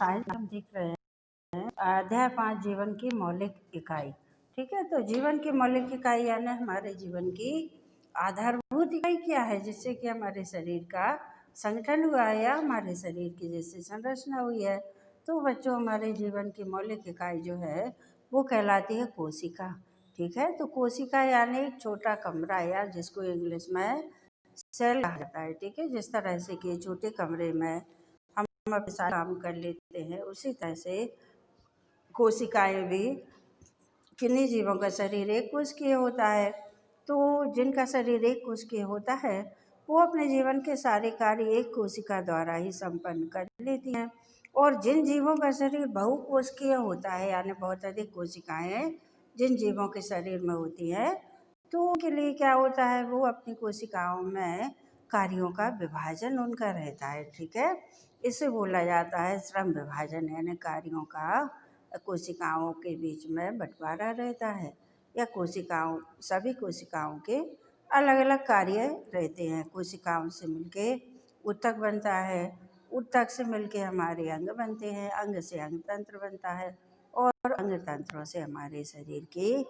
आज हम देख रहे हैं अध्याय 5 जीवन की मौलिक इकाई। ठीक है, तो जीवन की मौलिक इकाई यानी हमारे जीवन की आधारभूत इकाई क्या है, जिससे कि हमारे शरीर का संगठन हुआ है या हमारे शरीर की जैसे संरचना हुई है। तो बच्चों, हमारे जीवन की मौलिक इकाई जो है वो कहलाती है कोशिका। ठीक है, तो कोशिका यानी एक छोटा कमरा या जिसको इंग्लिश में सेल कहा जाता है। ठीक है, जिस तरह से कि छोटे कमरे में हम अपने सारे काम कर लेते हैं, उसी तरह से कोशिकाएं भी, किन्हीं जीवों का शरीर एक कोशिकीय होता है। तो जिनका शरीर एक कोशिकीय होता है वो अपने जीवन के सारे कार्य एक कोशिका द्वारा ही संपन्न कर लेती हैं। और जिन जीवों का शरीर बहुकोशिकीय होता है यानी बहुत अधिक कोशिकाएं जिन जीवों के शरीर में होती है, तो उनके लिए क्या होता है, वो अपनी कोशिकाओं में कार्यों का विभाजन उनका रहता है। ठीक है, इसे बोला जाता है श्रम विभाजन, यानी कार्यों का कोशिकाओं के बीच में बंटवारा रहता है, या सभी कोशिकाओं के अलग अलग कार्य रहते हैं। कोशिकाओं से मिलके ऊतक बनता है, ऊतक से मिलके हमारे अंग बनते हैं, अंग से अंग तंत्र बनता है, और अंग तंत्रों से हमारे शरीर की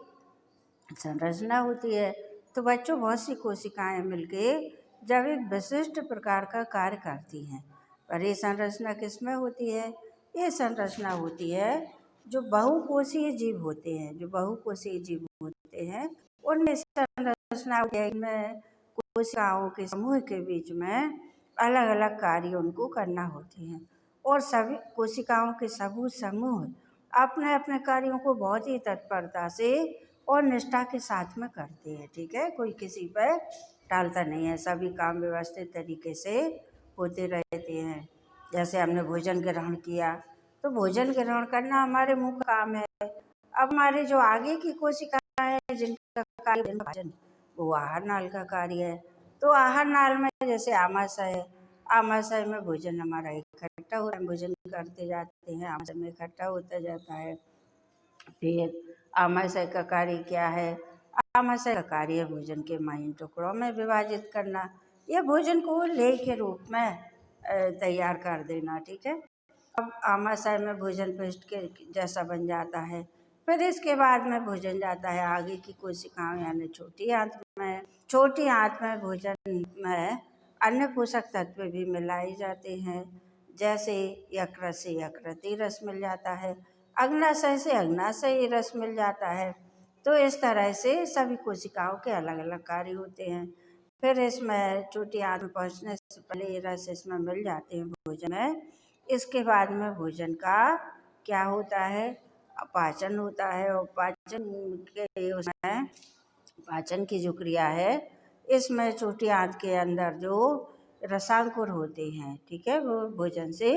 संरचना होती है। तो बच्चों, बहुत सी कोशिकाएं मिलके जब एक विशिष्ट प्रकार का कार्य करती हैं, पर ये संरचना किसमें होती है? ये संरचना होती है जो बहुकोषीय जीव होते हैं। जो बहुकोषीय जीव होते हैं उनमें संरचना में कोशिकाओं के समूह के बीच में अलग अलग कार्य उनको करना होते हैं, और सभी कोशिकाओं के समूह अपने अपने कार्यों को बहुत ही तत्परता से और निष्ठा के साथ में करते हैं। ठीक है, कोई किसी पर टालता नहीं है, सभी काम व्यवस्थित तरीके से होते रहते हैं। जैसे हमने भोजन ग्रहण किया, तो भोजन ग्रहण करना हमारे मुंह का काम है। अब हमारे जो आगे की कोशिकाएं हैं जिनका कार्य भोजन, वो आहार नाल का कार्य है। तो आहार नाल में जैसे आमाशय है, आमाशय में भोजन हमारा इकट्ठा होता है, भोजन करते जाते हैं, आमाशय में इकट्ठा होता जाता है। फिर आमाशय का कार्य क्या है? आमाशय का कार्य भोजन के महीन टुकड़ों में विभाजित करना, या भोजन को लेह के रूप में तैयार कर देना। ठीक है, अब आमाशय में भोजन पेस्ट के जैसा बन जाता है। फिर इसके बाद में भोजन जाता है आगे की कोशिकाओं यानी छोटी आंत में। छोटी आंत में भोजन में अन्य पोषक तत्व भी मिलाए जाते हैं, जैसे यकृत से यकृती रस मिल जाता है, अग्नाशय से अग्नाशयी रस मिल जाता है। तो इस तरह से सभी कोशिकाओं के अलग अलग कार्य होते हैं। फिर इसमें छोटी आंत में पहुँचने से पहले ये रस इसमें मिल जाते हैं भोजन में। इसके बाद में भोजन का क्या होता है? पाचन होता है, और पाचन की जो क्रिया है, इसमें छोटी आंत के अंदर जो रसांकुर होते हैं, ठीक है, वो भोजन से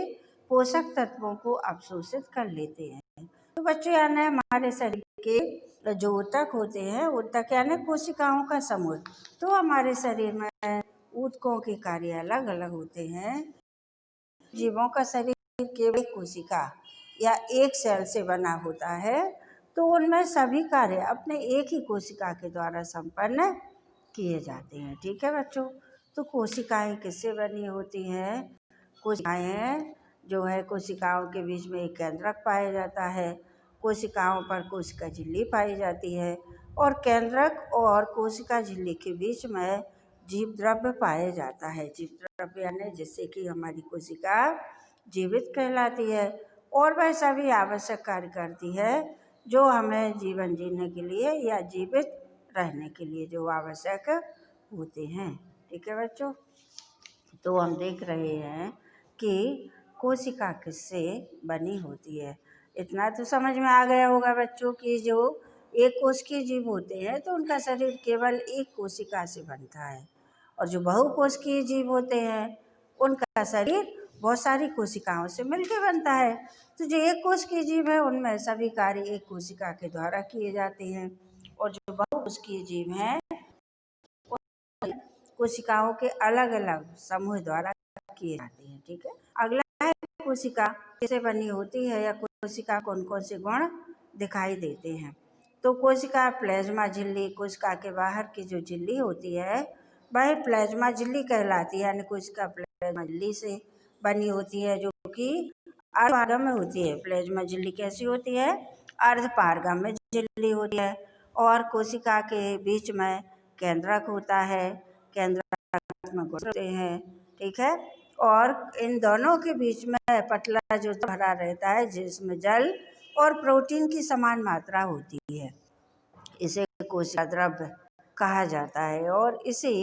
पोषक तत्वों को अवशोषित कर लेते हैं। तो बच्चों, यानी हमारे शरीर के जो ऊतक होते हैं, ऊतक यानी कोशिकाओं का समूह, तो हमारे शरीर में ऊतकों के कार्य अलग अलग होते हैं। जीवों का शरीर केवल एक कोशिका या एक सेल से बना होता है, तो उनमें सभी कार्य अपने एक ही कोशिका के द्वारा संपन्न किए जाते हैं। ठीक है बच्चों, तो कोशिकाएं किससे बनी होती हैं? कोशिकाएं जो है, कोशिकाओं के बीच में एक केंद्रक पाया जाता है, कोशिकाओं पर कोशिका झिल्ली पाई जाती है, और केंद्रक और कोशिका झिल्ली के बीच में जीव द्रव्य पाया जाता है। जीव द्रव्य यानी जिससे कि हमारी कोशिका जीवित कहलाती है, और वह सभी आवश्यक कार्य करती है जो हमें जीवन जीने के लिए या जीवित रहने के लिए जो आवश्यक होते हैं। ठीक है बच्चों, तो हम देख रहे हैं कि कोशिका किससे बनी होती है। इतना तो समझ में आ गया होगा बच्चों कि जो एक कोशिकीय जीव होते हैं तो उनका शरीर केवल एक कोशिका से बनता है, और जो बहुकोशिकीय जीव होते हैं उनका शरीर बहुत सारी कोशिकाओं से मिलकर बनता है। तो जो एक कोशिकीय जीव है उनमें सभी कार्य एक कोशिका के द्वारा किए जाते हैं, और जो बहुकोशिकीय जीव हैं कोशिकाओं के अलग अलग समूह द्वारा किए जाते हैं। ठीक है, अगला है कोशिका कैसे बनी होती है, या कोशिका कौन कौन से गुण दिखाई देते हैं। तो कोशिका प्लाज्मा झिल्ली, कोशिका के बाहर की जो झिल्ली होती है वह प्लाज्मा झिल्ली कहलाती है, यानी कोशिका प्लाज्मा झिल्ली से बनी होती है, जो कि अर्धपारगम्य होती है। प्लाज्मा झिल्ली कैसी होती है? अर्धपारगम्य झिल्ली होती है। और कोशिका के बीच में केंद्रक होता है, केंद्रक में गुण होते हैं, ठीक है। और इन दोनों के बीच में पतला जो भरा रहता है जिसमें जल और प्रोटीन की समान मात्रा होती है, इसे कोशिका द्रव्य कहा जाता है। और इसी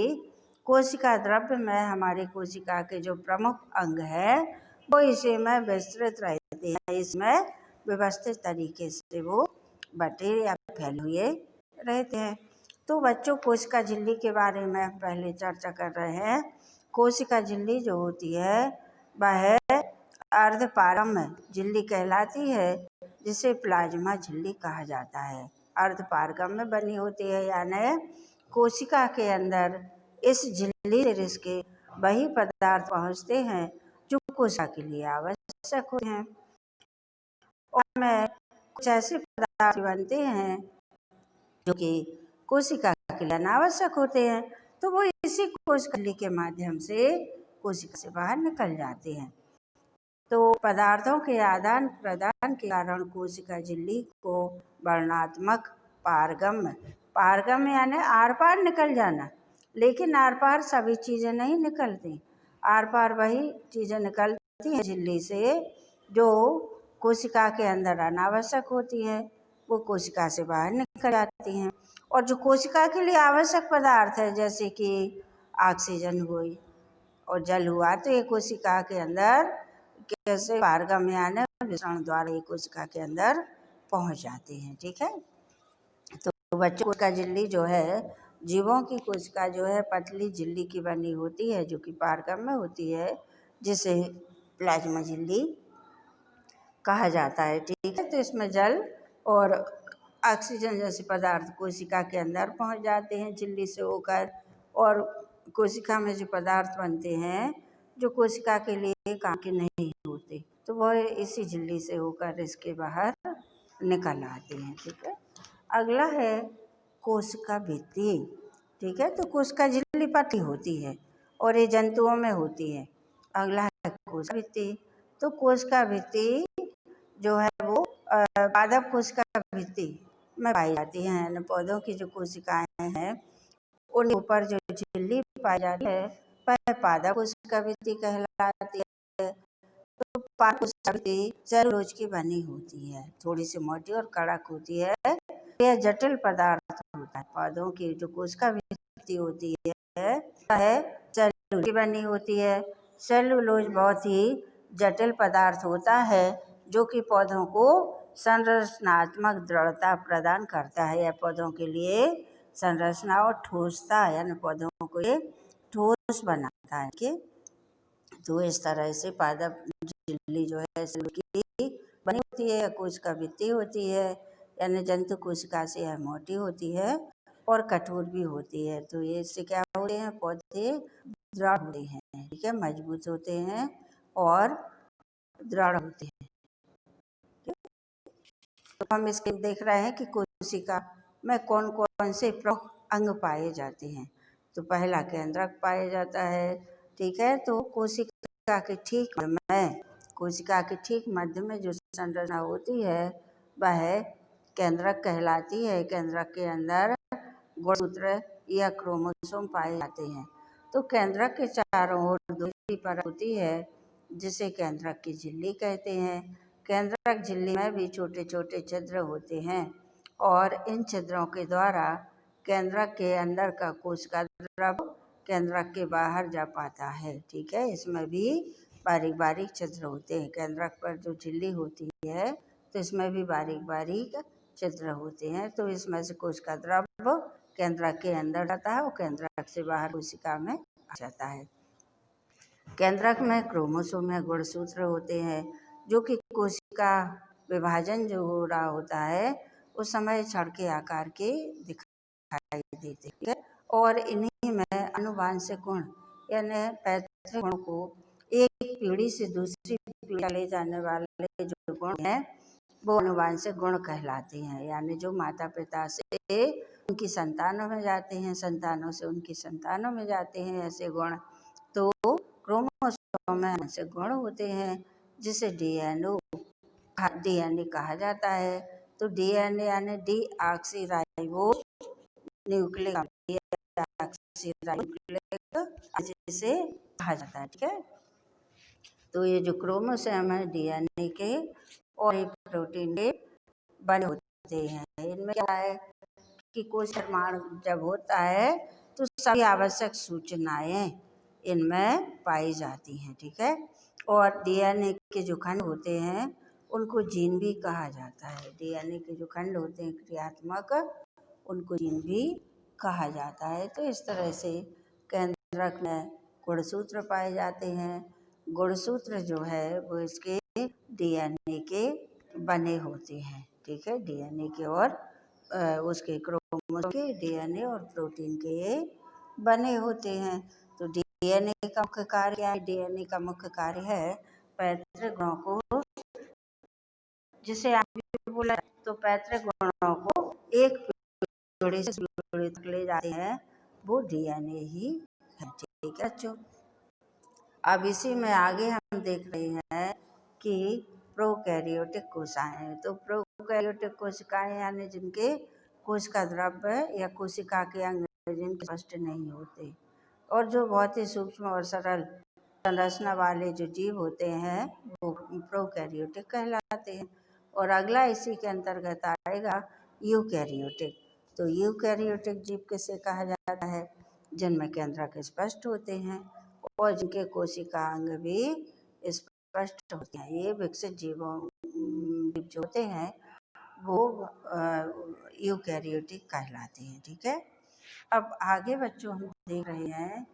कोशिका द्रव्य में हमारी कोशिका के जो प्रमुख अंग है वो इसी में विस्तृत रहते हैं, इसमें व्यवस्थित तरीके से वो बटे या फैले हुए रहते हैं। तो बच्चों, कोशिका झिल्ली के बारे में हम पहले चर्चा कर रहे हैं। कोशिका झिल्ली जो होती है वह अर्धपारगम्य झिल्ली कहलाती है, जिसे प्लाज्मा झिल्ली कहा जाता है। अर्धपारगम्य बनी होती है, यानी कोशिका के अंदर इस झिल्ली से रिसके वही पदार्थ पहुंचते हैं जो कोशिका के लिए आवश्यक होते हैं। और में कुछ ऐसे पदार्थ बनते हैं जो कि कोशिका के लिए अनावश्यक होते हैं, तो वो इसी कोशिका झिल्ली के माध्यम से कोशिका से बाहर निकल जाते हैं। तो पदार्थों के आदान प्रदान के कारण कोशिका झिल्ली को वर्णात्मक पारगम्य यानी आर पार निकल जाना, लेकिन आर पार सभी चीज़ें नहीं निकलती। आर पार वही चीज़ें निकलती हैं झिल्ली से जो कोशिका के अंदर अनावश्यक होती हैं, वो कोशिका से बाहर निकल जाती हैं। और जो कोशिका के लिए आवश्यक पदार्थ है, जैसे कि ऑक्सीजन हुई और जल हुआ, तो ये कोशिका के अंदर कैसे पारगम्य यानी विसरण द्वारा कोशिका के अंदर पहुंच जाते हैं, ठीक है। तो बच्चों, कोशिका झिल्ली जो है, जीवों की कोशिका जो है पतली झिल्ली की बनी होती है जो कि पारगम्य होती है, जिसे प्लाज्मा झिल्ली कहा जाता है, ठीक है। तो इसमें जल और ऑक्सीजन जैसे पदार्थ कोशिका के अंदर पहुंच जाते हैं झिल्ली से होकर, और कोशिका में जो पदार्थ बनते हैं जो कोशिका के लिए काम के नहीं होते, तो वह इसी झिल्ली से होकर इसके बाहर निकल आते हैं, ठीक है। अगला है कोशिका भित्ति, ठीक है। तो कोशिका झिल्ली पतली होती है और ये जंतुओं में होती है। अगला है कोशिका भित्ति। तो कोशिका भित्ति जो है वो पादप कोशिका भित्ति में पाई जाती है, यानी पौधों की जो कोशिकाएं हैं उन ऊपर जो झिल्ली पाई जाती है वह पादप कोशिका भित्ति कहलाती है। तो पादप कोशिका भित्ति सेलुलोज की बनी होती है, थोड़ी सी मोटी और कड़क होती है। यह जटिल पदार्थ होता है। पौधों की जो कोशिका भित्ति होती है वह सेलुलोज की बनी होती है। सेलुलोज बहुत ही जटिल पदार्थ होता है जो कि पौधों को संरचनात्मक दृढ़ता प्रदान करता है, या पौधों के लिए संरचना और ठोसता है, यानी पौधों को ये ठोस बनाता है कि तो इस तरह से पादप झिल्ली जो है सेलुलोज की बनी होती है, कोशिका भित्ति होती है, यानी जंतु कोशिका से यह मोटी होती है और कठोर भी होती है। तो ये इससे क्या होते हैं, पौधे दृढ़ होते हैं, ठीक है, मजबूत होते हैं और दृढ़ होते हैं। तो हम इसके देख रहे हैं कि कोशिका में कौन कौन से प्रमुख अंग पाए जाते हैं। तो पहला केंद्रक पाया जाता है, ठीक है। तो कोशिका के ठीक मध्य में जो संरचना होती है वह केंद्रक कहलाती है। केंद्रक के अंदर गुणसूत्र या क्रोमोसोम पाए जाते हैं। तो केंद्रक के चारों ओर दूसरी परत होती है जिसे केंद्रक की झिल्ली कहते हैं। केंद्रक झिल्ली में भी छोटे छोटे छिद्र होते हैं और इन छिद्रों के द्वारा केंद्रक के अंदर का कोशिका द्रव्य केंद्रक के बाहर जा पाता है, ठीक है। इसमें भी बारीक बारीक छिद्र होते हैं। केंद्रक पर जो झिल्ली होती है तो इसमें भी बारीक बारीक छिद्र होते हैं। तो इसमें से कोशिका द्रव्य केंद्रक के अंदर जाता है और केंद्रक से बाहर कोशिका में आ जाता है। केंद्रक में क्रोमोसोम या गुणसूत्र होते हैं जो कि कोशिका विभाजन जो हो रहा होता है उस समय छड़ के आकार के दिखाई देते हैं, और इन्हीं में आनुवांशिक गुण यानी पैतृक गुण को एक पीढ़ी से दूसरी पीढ़ी ले जाने वाले जो गुण हैं वो आनुवांशिक गुण कहलाते हैं, यानी जो माता पिता से उनकी संतानों में जाते हैं, संतानों से उनकी संतानों में जाते हैं ऐसे गुण। तो क्रोमोसोम में आनुवांशिक गुण होते हैं जिसे डीएनए कहा जाता है। तो डीएनए यानी डीऑक्सीराइबो न्यूक्लिक जिसे कहा जाता है। ठीक है, तो ये जो क्रोमोसोम है डीएनए के और एक प्रोटीन के बने होते हैं। इनमें क्या है कि कोश निर्माण जब होता है तो सभी आवश्यक सूचनाएं इनमें पाई जाती हैं। ठीक है, और डीएनए के जो खंड होते हैं उनको जीन भी कहा जाता है। डीएनए के जो खंड होते हैं क्रियात्मक, उनको जीन भी कहा जाता है। तो इस तरह से केंद्रक में गुणसूत्र पाए जाते हैं। गुणसूत्र जो है वो इसके डीएनए के बने होते हैं। ठीक है, डीएनए के और उसके क्रोमोसोम के डीएनए और प्रोटीन के ये बने होते हैं। तो डीएनए का मुख्य कार्य क्या है? डीएनए का मुख्य कार्य है पैतृक गुणों को, जिसे आप भी बोला, तो पैतृक गुणों को एक पीढ़ी से पीढ़ी तक ले जाते हैं, वो डीएनए ही है। ठीक है बच्चों, अब इसी में आगे हम देख रहे हैं कि प्रोकैरियोटिक कोशिकाएं। तो प्रोकैरियोटिक कोशिकाएं यानी जिनके कोशिका द्रव्य या कोशिका के अंग जिनके स्पष्ट नहीं होते और जो बहुत ही सूक्ष्म और सरल संरचना वाले जो जीव होते हैं वो प्रोकैरियोटिक कहलाते हैं। और अगला इसी के अंतर्गत आएगा यूकैरियोटिक। तो यूकैरियोटिक जीव किसे कहा जाता है? जिनमें केंद्रक स्पष्ट होते हैं और जिनके कोशिका अंग भी स्पष्ट होते हैं। ये विकसित जीव जो होते हैं वो यूकैरियोटिक कहलाते हैं। ठीक है, अब आगे बच्चों हम देख रहे हैं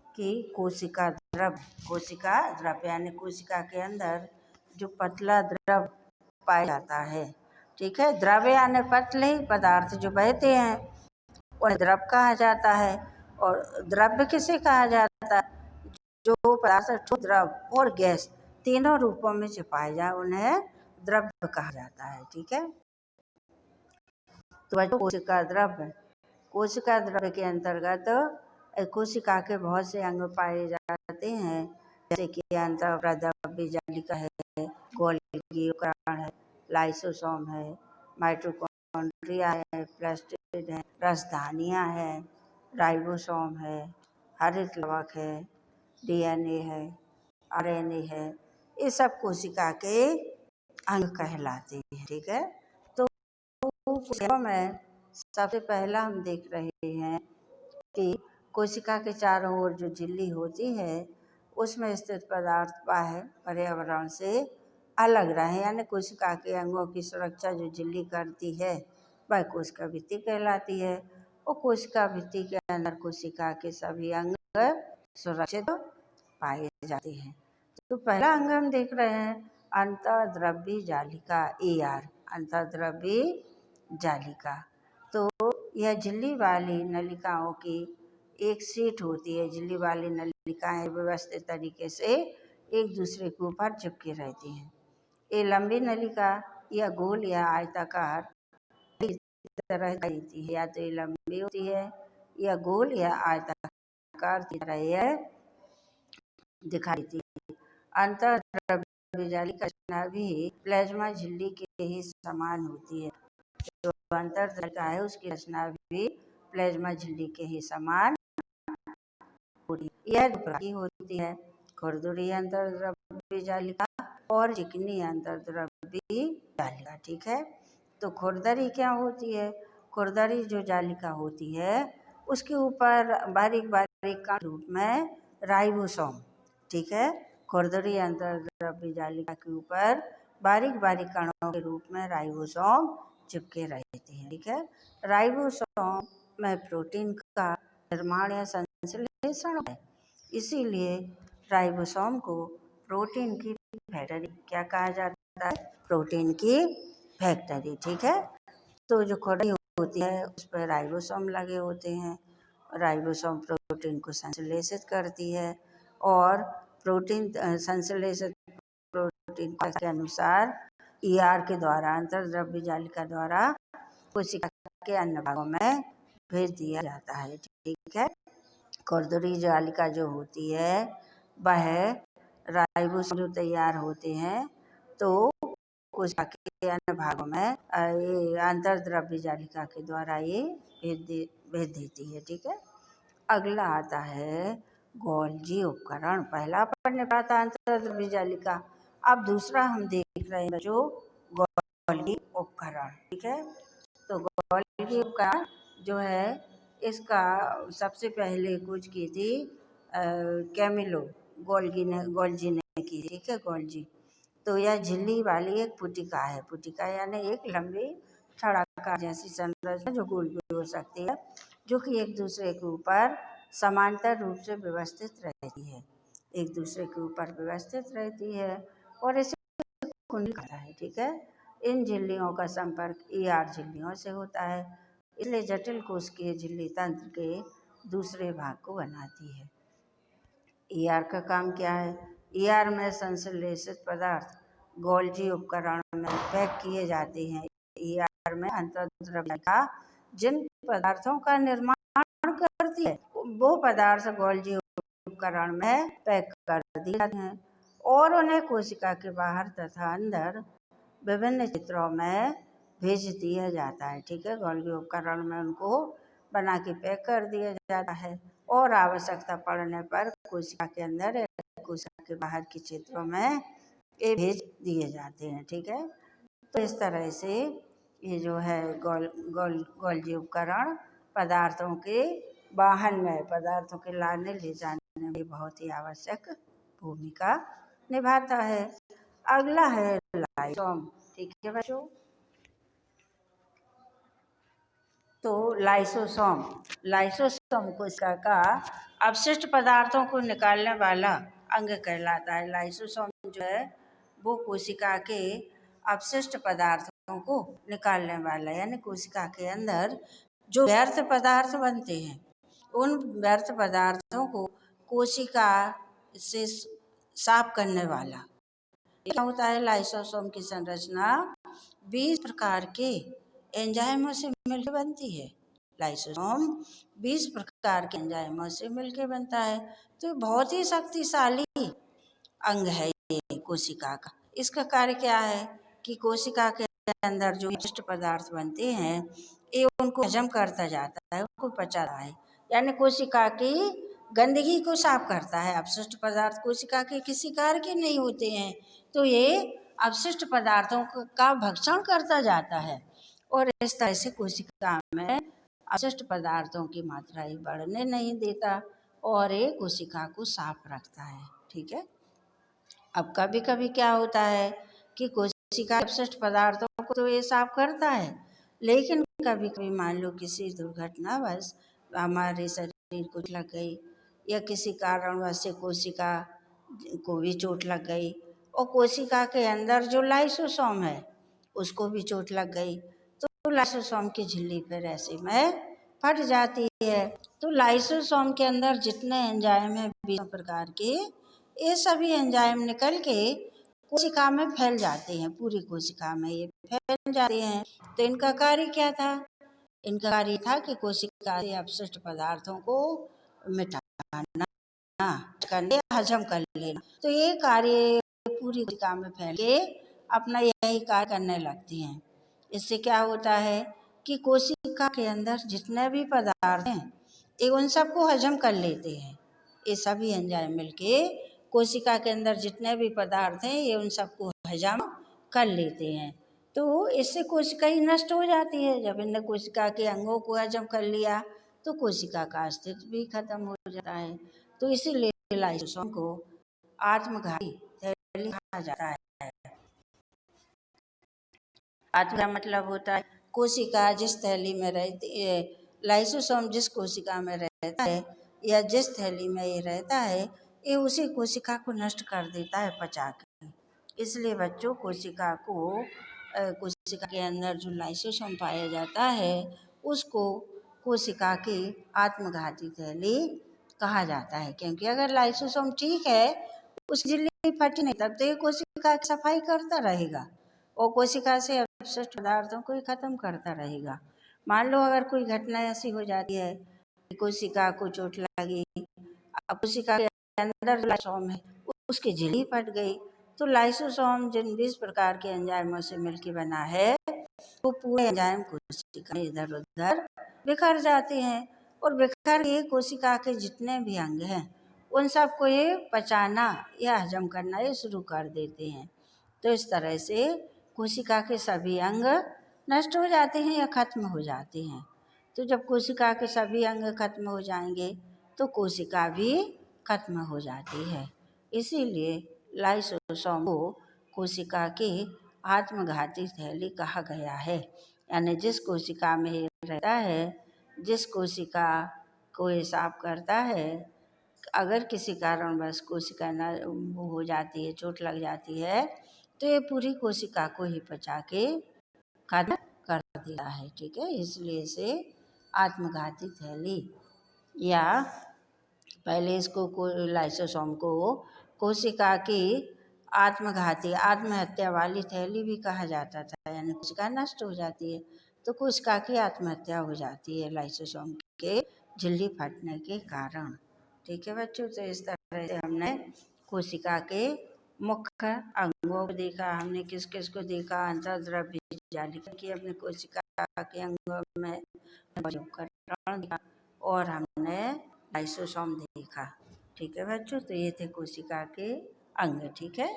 कि कोशिका द्रव्य यानी कोशिका के अंदर जो पतला द्रव पाया जाता है। ठीक है, द्रव्य यानी पतले पदार्थ जो बहते हैं उन्हें द्रव कहा जाता है। और द्रव्य किसे कहा जाता है? जो पदार्थ द्रव और गैस तीनों रूपों में जो पाए जाए उन्हें द्रव्य कहा जाता है। ठीक है, तो कोशिका द्रव्य के अंतर्गत कोशिका के बहुत से अंग पाए जाते हैं, जैसे कि अंतःद्रव्य जालिका है, गोल्गी उपकरण है, लाइसोसोम है, माइटोकॉन्ड्रिया है, प्लास्टिड है, राजधानियाँ है, राइबोसोम है, हरित लवक है, डीएनए है, आरएनए है। ये सब कोशिका के अंग कहलाते हैं। ठीक है, तो कोशिका में सबसे पहला हम देख रहे हैं कि कोशिका के चारों ओर जो झिल्ली होती है उसमें स्थित पदार्थ बाह्य पर्यावरण से अलग रहे, यानी कोशिका के अंगों की सुरक्षा जो झिल्ली करती है वह कोशिका भित्ति कहलाती है। और कोशिका भित्ति के अंदर कोशिका के सभी अंग सुरक्षित पाए जाते हैं। तो पहला अंग हम देख रहे हैं अंतःद्रव्य जालिका, ER, अंतःद्रव्य जालिका। तो यह झिल्ली वाली नलिकाओं की एक सीट होती है। झिल्ली वाली नलिकाएं व्यवस्थित तरीके से एक दूसरे के ऊपर चिपकी रहती हैं। ये लंबी नलिका या गोल या आयताकार तरह होती है, या तो ये लंबी होती है या गोल या आयताकार की तरह यह दिखाई देती है। अंतःद्रव्य जालिका रचना भी प्लाज्मा झिल्ली के ही समान होती है। जो अंतःद्रव्य है उसकी रचना भी प्लाज्मा झिल्ली के ही समान होती है। यह दो प्रकार की होती है, खुरदुरी अंतःद्रव्य जालिका और चिकनी अंतःद्रव्य जालिका। ठीक है, तो खुरदरी क्या होती है? खुरदरी जो जालिका होती है उसके ऊपर बारीक बारीक कण रूप में राइबोसोम। ठीक है, खुरदरी अंतःद्रव्य जालिका के ऊपर बारीक बारीक कणों के रूप में राइबोसोम चिपके रहते हैं। ठीक है, राइबोसोम में प्रोटीन का निर्माण या संश्लेषण है, इसीलिए राइबोसोम को प्रोटीन की फैक्ट्री क्या कहा जाता है? प्रोटीन की फैक्ट्री। ठीक है, तो जो खुरदरी होती है उस पर राइबोसोम लगे होते हैं। राइबोसोम प्रोटीन को संश्लेषित करती है और प्रोटीन संश्लेषित प्रोटीन के अनुसार ER के द्वारा अंतःद्रव्य जालिका द्वारा कोशिका के अन्य भागों में भेज दिया जाता है। ठीक है, खुरदरी जालिका जो होती है वह राइबोसोम जो तैयार होते हैं तो कोशिका के अन्य भागों में ये अंतर्द्रव्य जालिका के द्वारा ये भेज देती है। ठीक है, अगला आता है गोल्जी उपकरण। पहला अपन ने पढ़ा था अंतर्द्रव्य जालिका, अब दूसरा हम देख रहे हैं जो गोल्गी उपकरण। ठीक है, तो गोल्गी उपकरण जो है इसका सबसे पहले खोज की थी कैमिलो गोल्जी ने की। ठीक है, गोल्जी। तो यह झिल्ली वाली एक पुटिका है। पुटिका यानी एक लंबी छड़ाकार जैसी संरचना जो गोल भी हो सकती है, जो कि एक दूसरे के ऊपर समांतर रूप से व्यवस्थित रहती है, एक दूसरे के ऊपर व्यवस्थित रहती है और इसे कुंडली कहता है। ठीक है, इन झिल्लियों का संपर्क ईआर झिल्लियों से होता है, इसलिए जटिल कोशिकीय झिल्ली तंत्र के दूसरे भाग को बनाती है। ईआर का काम क्या है? ईआर में संश्लेषित पदार्थ गोल्जी उपकरण में पैक किए जाते हैं। ईआर में अंतर्द्रव्य का जिन पदार्थों का निर्माण करती है वो पदार्थ गोल्जी उपकरण में पैक कर दिए जाते हैं और उन्हें कोशिका के बाहर तथा अंदर विभिन्न क्षेत्रों में भेज दिया जाता है। ठीक है, गोल्गी उपकरण में उनको बना के पैक कर दिया जाता है और आवश्यकता पड़ने पर कोशिका के अंदर या कोशिका के बाहर के क्षेत्रों में ये भेज दिए जाते हैं। ठीक है, तो इस तरह से ये जो है गोल्जी उपकरण पदार्थों के वाहन में, पदार्थों के लाने ले जाने में बहुत ही आवश्यक भूमिका निभाता है। अगला है लाइसोम। ठीक है बच्चों, तो लाइसोसोम कोशिका का अपशिष्ट पदार्थों को निकालने वाला अंग कहलाता है। लाइसोसोम जो है वो कोशिका के अपशिष्ट पदार्थों को निकालने वाला, यानी कोशिका के अंदर जो व्यर्थ पदार्थ बनते हैं उन व्यर्थ पदार्थों को कोशिका से साफ करने वाला। क्या होता है? लाइसोसोम की संरचना 20 प्रकार के एंजाइमों से मिलकर बनती है। लाइसोसोम 20 प्रकार के एंजाइमों से मिलकर बनता है, तो बहुत ही शक्तिशाली अंग है ये कोशिका का। इसका कार्य क्या है कि कोशिका के अंदर जो विशिष्ट पदार्थ बनते हैं ये उनको हजम करता जाता है, उनको पचाता है, यानी कोशिका की गंदगी को साफ करता है। अपशिष्ट पदार्थ कोशिका के किसी कार्य के नहीं होते हैं, तो ये अपशिष्ट पदार्थों का भक्षण करता जाता है और इस तरह से कोशिका में अपशिष्ट पदार्थों की मात्रा ही बढ़ने नहीं देता और ये कोशिका को साफ रखता है। ठीक है, अब कभी कभी क्या होता है कि कोशिका अपशिष्ट पदार्थों को तो ये साफ करता है, लेकिन कभी कभी मान लो किसी दुर्घटनावश हमारे शरीर को लग गई या किसी कारणवश से कोशिका को भी चोट लग गई और कोशिका के अंदर जो लाइसोसोम है उसको भी चोट लग गई, तो लाइसोसोम की झिल्ली फिर ऐसे में फट जाती है। तो लाइसोसोम के अंदर जितने एंजाइम हैं 20 प्रकार के, ये सभी एंजाइम निकल के कोशिका में फैल जाते हैं, पूरी कोशिका में ये फैल जाते हैं। तो इनका कार्य क्या था? इनका कार्य था कि कोशिका से अपशिष्ट पदार्थों को मिटाना, करने, हजम कर लेना। तो ये कार्य पूरी कोशिका में फैल के अपना यही कार्य करने लगती हैं। इससे क्या होता है कि कोशिका के अंदर जितने भी पदार्थ हैं ये उन सबको हजम कर लेते हैं। ये सभी एंजाइम मिलके कोशिका के अंदर जितने भी पदार्थ हैं ये उन सबको हजम कर लेते हैं। तो इससे कोशिका ही नष्ट हो जाती है। जब इनने कोशिका के अंगों को हजम कर लिया तो कोशिका का अस्तित्व भी खत्म हो जाता है। तो इसीलिए लाइसोसोम को आत्मघाती थैली कहा जाता है। आत्मा मतलब होता है कोशिका जिस थैली में रहती है, लाइसोसोम जिस कोशिका में रहता है या जिस थैली में ये रहता है ये उसी कोशिका को नष्ट कर देता है पचा के। इसलिए बच्चों कोशिका के अंदर जो लाइसोसोम पाया जाता है उसको कोशिका की आत्मघाती थैली कहा जाता है, क्योंकि अगर लाइसोसोम ठीक है, उस झिल्ली फटी नहीं, तब तो ये कोशिका की सफाई करता रहेगा और कोशिका से अपशिष्ट पदार्थों को ही खत्म करता रहेगा। मान लो अगर कोई घटना ऐसी हो जाती है कि कोशिका को चोट लगी, अब कोशिका के अंदर लाइसोम है उसकी झिल्ली फट गई। तो लाइसोसोम जिन 20 प्रकार के एंजाइमों से मिलकर बना है, वो पूरे एंजाइम कोशिका में इधर उधर बिखर जाते हैं और बिखर के कोशिका के जितने भी अंग हैं उन सबको ये पचाना या हजम करना ये शुरू कर देते हैं। तो इस तरह से कोशिका के सभी अंग नष्ट हो जाते हैं या खत्म हो जाते हैं। तो जब कोशिका के सभी अंग खत्म हो जाएंगे तो कोशिका भी खत्म हो जाती है। इसीलिए लाइसोसोम को कोशिका की आत्मघाती थैली कहा गया है। यानी जिस कोशिका में ये रहता है, जिस कोशिका को ये साफ करता है, अगर किसी कारणवश कोशिका न वो हो जाती है, चोट लग जाती है, तो ये पूरी कोशिका को ही पचा के खत्म कर देता है। ठीक है, इसलिए इसे आत्मघाती थैली या पहले इसको लाइसोसोम को कोशिका की आत्मघाती आत्महत्या वाली थैली भी कहा जाता था। यानी कोशिका नष्ट हो जाती है तो कोशिका की आत्महत्या हो जाती है लाइसोसोम के झिल्ली फटने के कारण। ठीक है बच्चों, तो इस तरह से हमने कोशिका के मुख्य अंगों को देखा। हमने किस किस को देखा? अंतर्द्रव्य जालिका की अपने कोशिका के अंगों में उपकरण देखा और हमने लाइसोसोम देखा। ठीक है बच्चों, तो ये थे कोशिका के अंग। ठीक है।